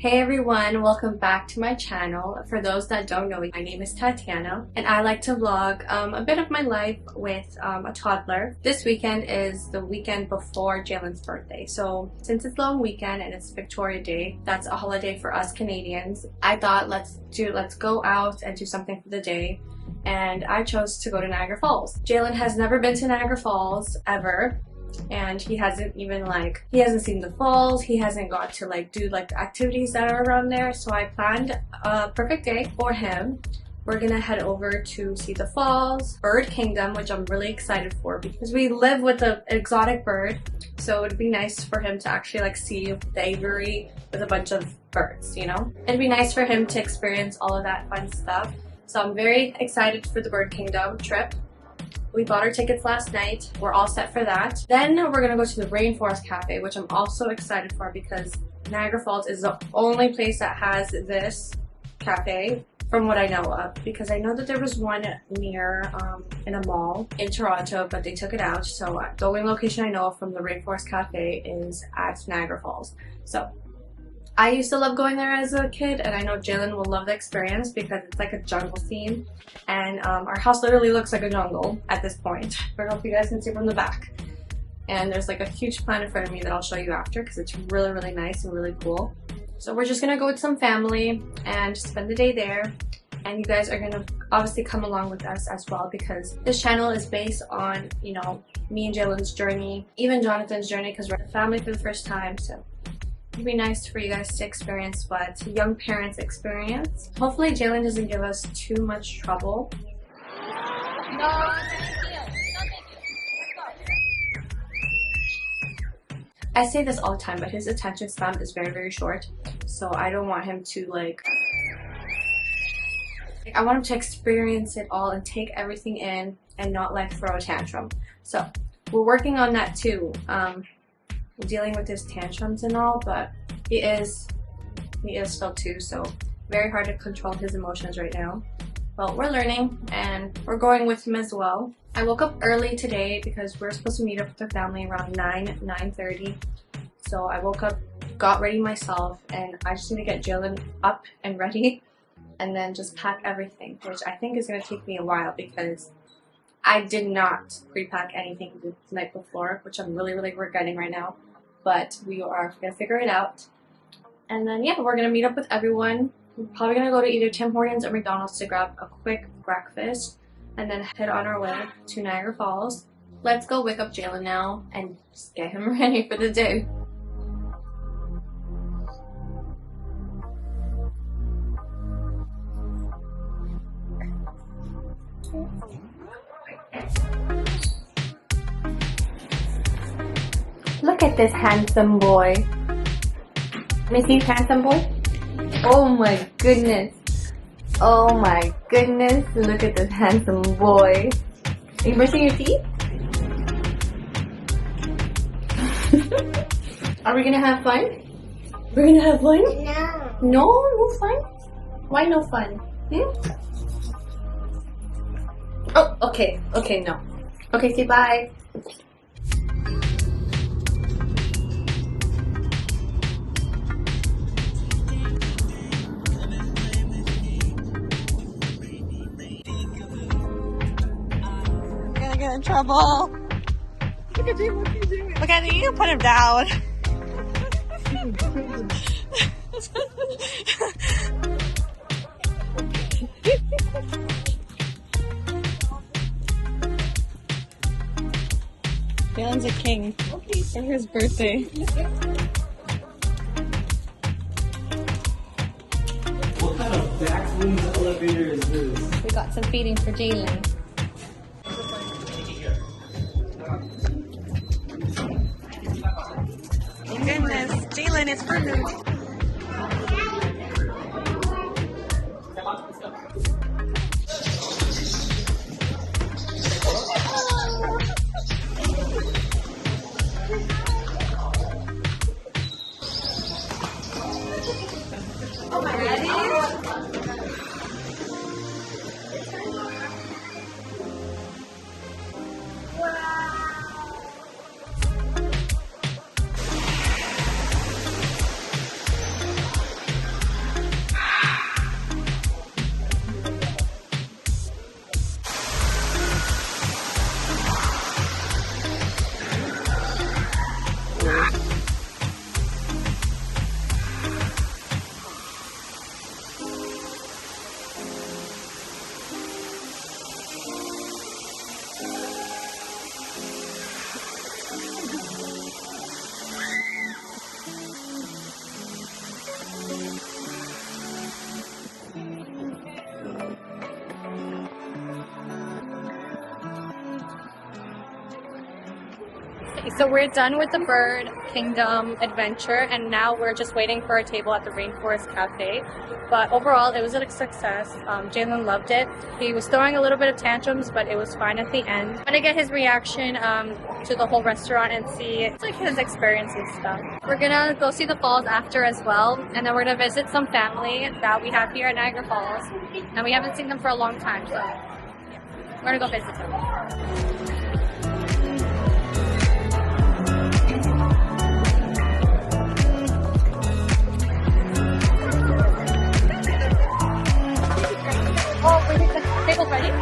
Hey everyone, welcome back to my channel. For those that don't know me, my name is Tatiana and I like to vlog a bit of my life with a toddler. This weekend is the weekend before Jaylen's birthday. So since it's long weekend and it's Victoria Day, that's a holiday for us Canadians, I thought let's go out and do something for the day. And I chose to go to Niagara Falls. Jaylen has never been to Niagara Falls ever. And he hasn't seen the falls, he hasn't got to do the activities that are around there. So I planned a perfect day for him. We're gonna head over to see the falls, Bird Kingdom, which I'm really excited for because we live with an exotic bird. So it'd be nice for him to actually see the aviary with a bunch of birds, you know? It'd be nice for him to experience all of that fun stuff. So I'm very excited for the Bird Kingdom trip. We bought our tickets last night. We're all set for that. Then we're gonna go to the Rainforest Cafe, which I'm also excited for because Niagara Falls is the only place that has this cafe from what I know of. Because I know that there was one near in a mall in Toronto, but they took it out. So the only location I know of from the Rainforest Cafe is at Niagara Falls. So I used to love going there as a kid, and I know Jaylen will love the experience because it's like a jungle theme, and our house literally looks like a jungle at this point. I don't know if you guys can see from the back. And there's a huge plant in front of me that I'll show you after because it's really, really nice and really cool. So we're just gonna go with some family and spend the day there. And you guys are gonna obviously come along with us as well because this channel is based on, you know, me and Jaylen's journey, even Jonathan's journey because we're a family for the first time. So it'd be nice for you guys to experience what young parents experience. Hopefully Jaylen doesn't give us too much trouble. No, I say this all the time, but his attention span is very, very short. So I don't want him to I want him to experience it all and take everything in and not throw a tantrum. So we're working on that too. Dealing with his tantrums and all, but he is still 2, so very hard to control his emotions right now. Well, we're learning and we're going with him as well. I woke up early today because we're supposed to meet up with the family around 9:30. So I woke up, got ready myself, and I just need to get Jaylen up and ready and then just pack everything, which I think is going to take me a while because I did not pre-pack anything the night before, which I'm really, really regretting right now. But we are going to figure it out. And then, yeah, we're going to meet up with everyone. We're probably going to go to either Tim Hortons or McDonald's to grab a quick breakfast and then head on our way to Niagara Falls. Let's go wake up Jaylen now and just get him ready for the day. Look at this handsome boy. Missy, handsome boy? Oh my goodness. Oh my goodness. Look at this handsome boy. Are you brushing your teeth? Are we gonna have fun? We're gonna have fun? No. No? No fun? Why no fun? Oh, okay. Okay, no. Okay, say bye. Get in trouble. Look at you, what are you doing? Look at you, put him down. Jaylen's a king for his birthday. What kind of backwards elevator is this? We got some feeding for Jaylen. Goodness, Jaylen is perfect. Okay, so we're done with the Bird Kingdom adventure, and now we're just waiting for a table at the Rainforest Cafe. But overall, it was a success. Jaylen loved it. He was throwing a little bit of tantrums, but it was fine at the end. I'm gonna get his reaction to the whole restaurant and see it's like his experience and stuff. We're gonna go see the falls after as well, and then we're gonna visit some family that we have here at Niagara Falls, and we haven't seen them for a long time, so yeah, we're gonna go visit them. Oh, wait, the table's ready?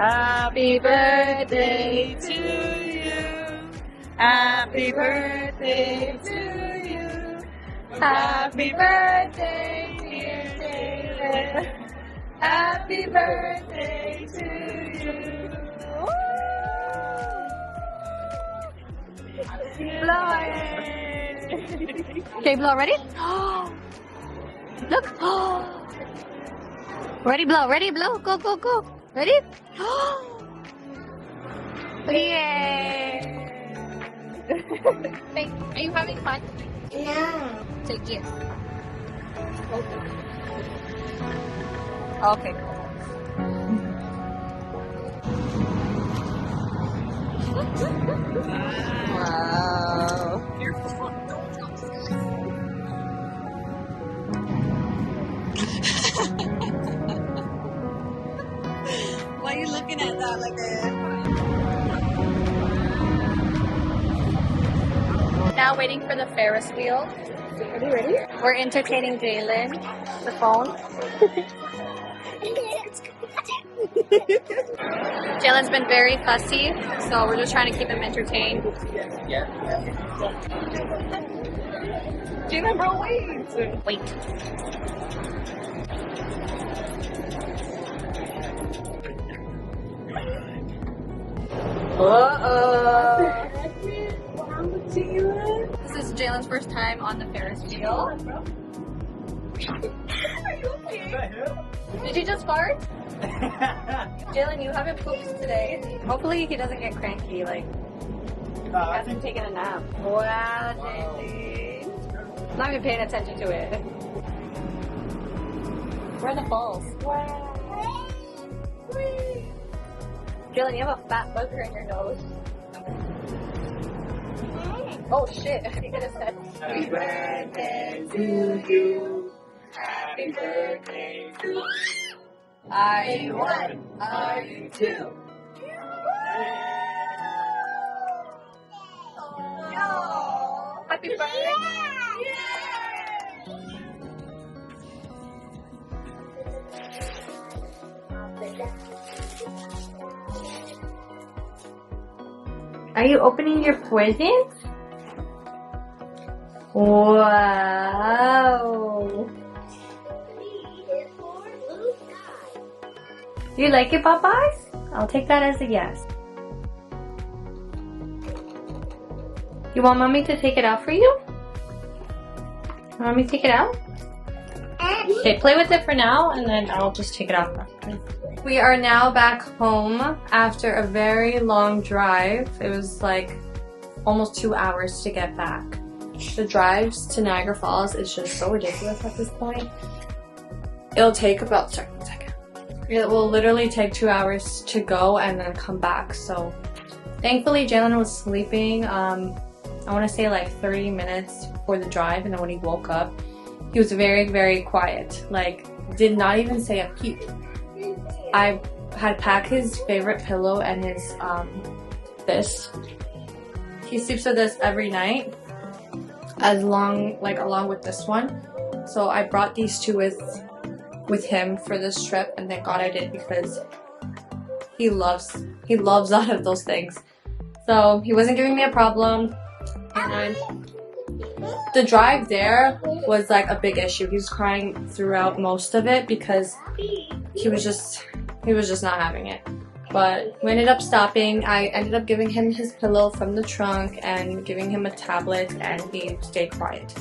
Happy birthday to you. Happy birthday to you. Happy birthday, dear Jaylen. Happy birthday to you. Blow it. Okay, blow. Ready? Look. Ready, blow. Ready, blow. Go, go, go. Ready? Yay! Wait, are you having fun? No. Take it. Okay. Wow. Why are you looking at that like that? Now waiting for the Ferris wheel. Are you ready? We're entertaining Jaylen. The phone. Jaylen's been very fussy, so we're just trying to keep him entertained. Jaylen, bro, wait. Wait. This is Jaylen's first time on the Ferris wheel. Are you okay? Did you just fart? Jaylen, you haven't pooped today. Hopefully he doesn't get cranky, like he hasn't taken a nap. Wow, Jaylen. Not even paying attention to it. We're in the falls. Wow. Jaylen, you have a fat booger in your nose. Oh shit, you could have said happy birthday to you. Happy birthday to you. Are you one? Are you two? No. Happy birthday. Are you opening your presents? Wow. Do you like it, Popeyes? I'll take that as a yes. You want Mommy to take it out for you? Want me to take it out? Okay, play with it for now, and then I'll just take it out after. We are now back home after a very long drive. It was like almost 2 hours to get back. The drives to Niagara Falls is just so ridiculous at this point. It'll take about, sorry, 1 second. It will literally take 2 hours to go and then come back. So thankfully Jaylen was sleeping, I want to say like 30 minutes for the drive, and then when he woke up, he was very quiet. Like, did not even say a peep. I had packed his favorite pillow and his, this. He sleeps with this every night, along with this one. So I brought these two with him for this trip, and thank God I did, because he loves out of those things. So he wasn't giving me a problem, and the drive there was like a big issue. He was crying throughout most of it because he was just not having it. But we ended up stopping. I ended up giving him his pillow from the trunk and giving him a tablet, and he stayed quiet.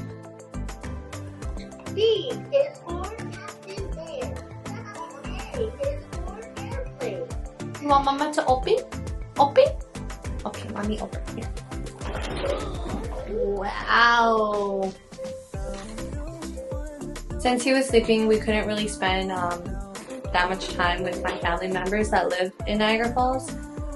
B is for Captain Bear. A is for airplane. You want Mama to open? Open? Okay, Mommy, open. Here. Wow. Since he was sleeping, we couldn't really spend that much time with my family members that live in Niagara Falls,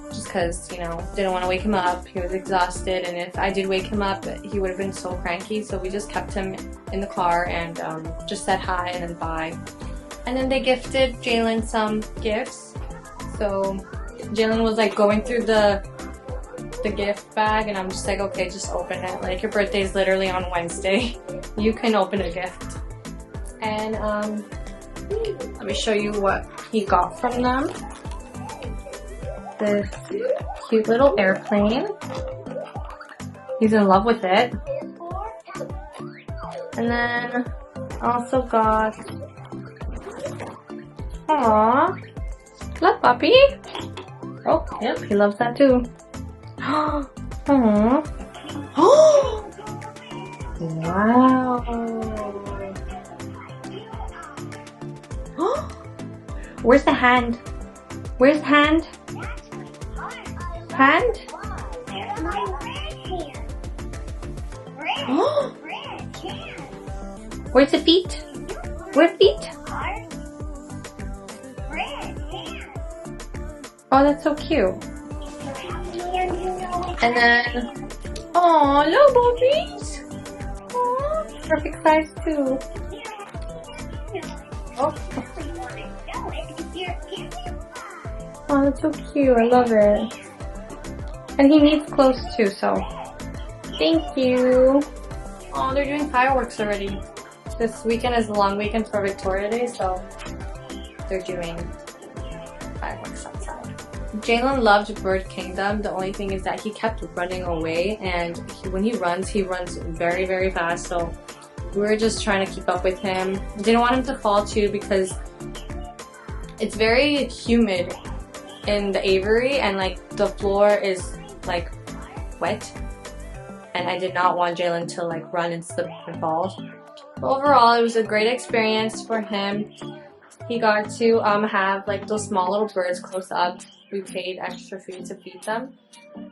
just because, you know, didn't want to wake him up. He was exhausted, and if I did wake him up, he would have been so cranky. So we just kept him in the car and just said hi and then bye. And then they gifted Jaylen some gifts. So Jaylen was like going through the gift bag, and I'm just like, okay, just open it. Like, your birthday is literally on Wednesday. You can open a gift. And let me show you what he got from them. This cute little airplane. He's in love with it. And then I also got, aww, love puppy. Oh, yep, he loves that too. Aww. Wow. Where's the hand? Where's the hand? Hand? There's my red hand. Red hand. Where's the feet? Where's feet? Red hand. Oh, that's so cute. And then, oh, little puppies. Oh, perfect size too. Oh. Oh, that's so cute. I love it. And he needs clothes too, so thank you. Oh, they're doing fireworks already. This weekend is a long weekend for Victoria Day, so they're doing fireworks outside. Jaylen loved Bird Kingdom. The only thing is that he kept running away, and when he runs very fast, so we were just trying to keep up with him. Didn't want him to fall too, because it's very humid in the aviary, and like the floor is like wet, and I did not want Jaylen to like run and slip and fall. But overall, it was a great experience for him. He got to have like those small little birds close up. We paid extra food to feed them, and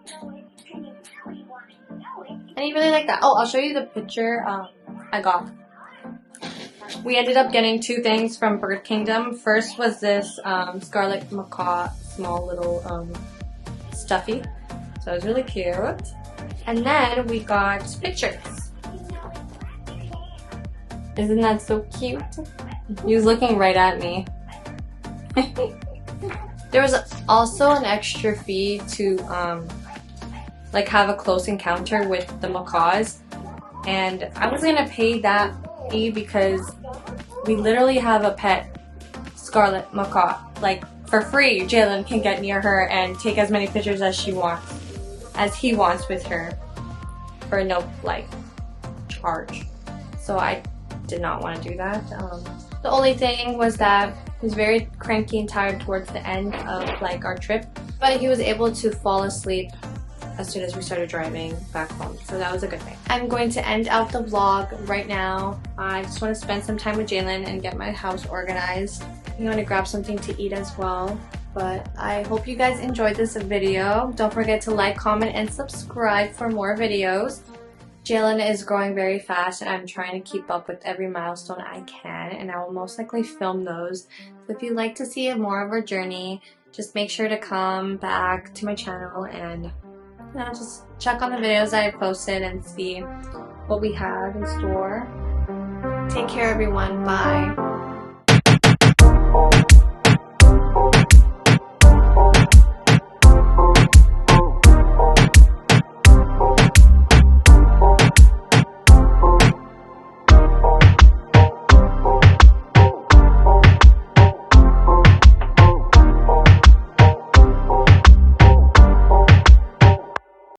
he really liked that. Oh, I'll show you the picture I got. We ended up getting two things from Bird Kingdom. First was this scarlet macaw small little stuffy. So it was really cute. And then we got pictures. Isn't that so cute? He was looking right at me. There was also an extra fee to like have a close encounter with the macaws. And I was gonna pay that fee because we literally have a pet scarlet macaw. Like, for free, Jaylen can get near her and take as many pictures as he wants with her for no like charge. So I did not want to do that. The only thing was that he was very cranky and tired towards the end of like our trip, but he was able to fall asleep as soon as we started driving back home, so that was a good thing. I'm going to end out the vlog right now. I just want to spend some time with Jaylen and get my house organized. I'm going to grab something to eat as well. But I hope you guys enjoyed this video. Don't forget to like, comment, and subscribe for more videos. Jaylen is growing very fast and I'm trying to keep up with every milestone I can, and I will most likely film those. So if you'd like to see more of our journey, just make sure to come back to my channel and just check on the videos that I posted and see what we have in store. Take care everyone. Bye.